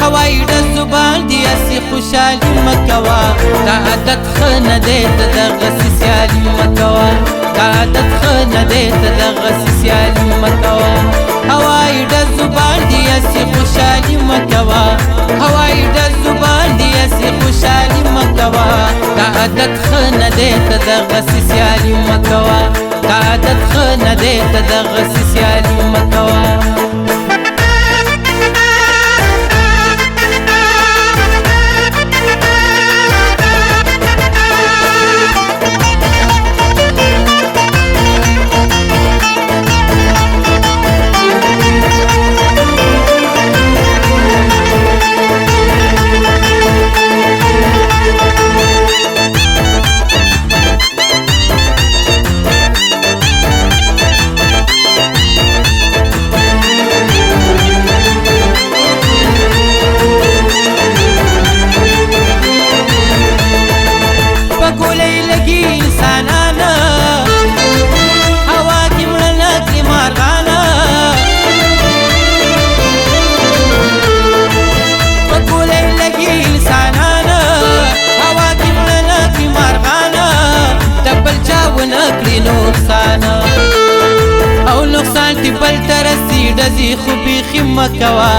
هوای د زبان دی اسی خوشحالی مکوا دا عادت خنه دی ته دغه سیالي مکوا دا عادت خنه دی ته دغه سیالي مکوا هوای د زبان دی اسی خوشحالی مکوا هوای د زبان دی اسی خوشحالی مکوا دا عادت خنه دی ته دغه سیالي مکوا دا عادت خنه دی ته دغه سیالي مکوا او نقصان تی بل ترسی ډزی خو بیخي مکوا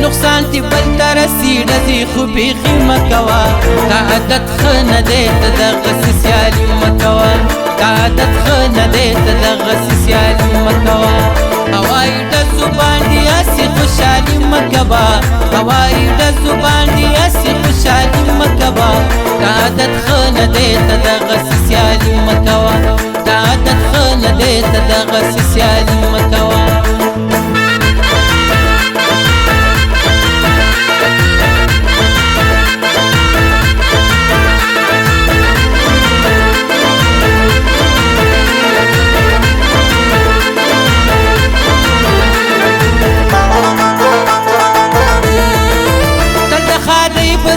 نقصان تی بل ترسی ډزی خو بیخي مکوا دا عادت خنه دی ته دغه سیالي مکوا دا عادت خنه دی ته دغه سیالي مکوا هوای د زبان دی اسی خوشحالي مکوا هوای د زبان دی اسی خوشحالي مکوا دا عادت خنه دی ته دغه سیالي مکوا دا عادت خنه دی ته دغه سیالي مکوا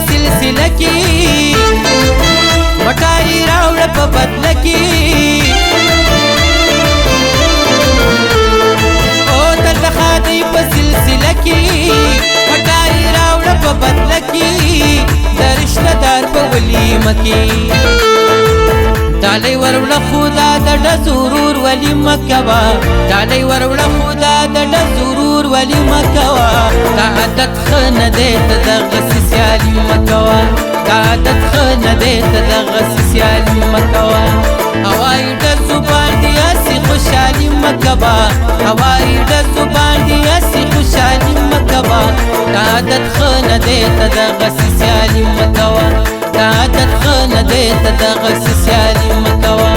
سلسله کی مټاری راوړ په بدله کی او تل خادي په سلسله کی مټاری راوړ په بدله کی درشته دار په ولیمه کی ډالۍ وروړه خدا د ضرور ولیمه کوا ډالۍ وروړه خدا د ضرور ولیمه کوا دا عادت خنه دی ته دغه سیالي مکوا دا عادت خنه دی ته دغه سیالي مکوا هوای د زبان دی اسی خوشحالي مکوا هوای د زبان دی اسی خوشحالي مکوا دا عادت خنه دی ته دغه سیالي مکوا دا عادت خنه دی ته دغه سیالي مکوا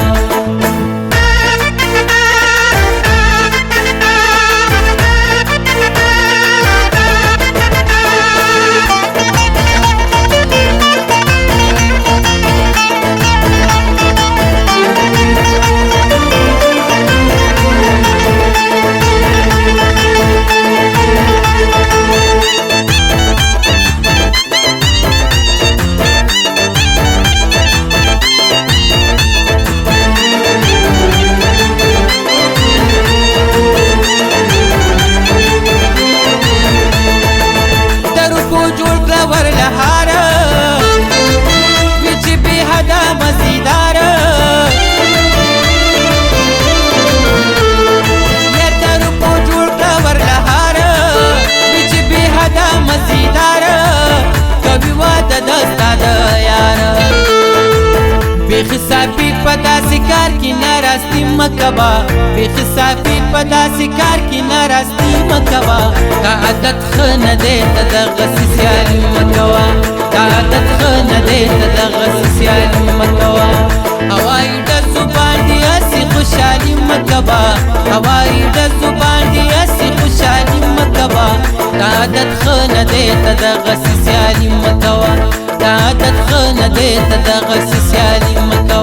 بیخصافی پدا سکار کی ناراستی مکوا بیخصافی پدا سکار کی ناراستی مکوا دا عادت خنه دی ته دغه سیالي مکوا دا عادت خنه دی ته دغه سیالي مکوا هوای د زبان دی اسی خوشحالي مکوا هوای د زبان دی اسی خوشحالي مکوا دا عادت خنه دی ته دغه سیالي مکوا دا عادت خنه دی ته دغه سیالي مکوا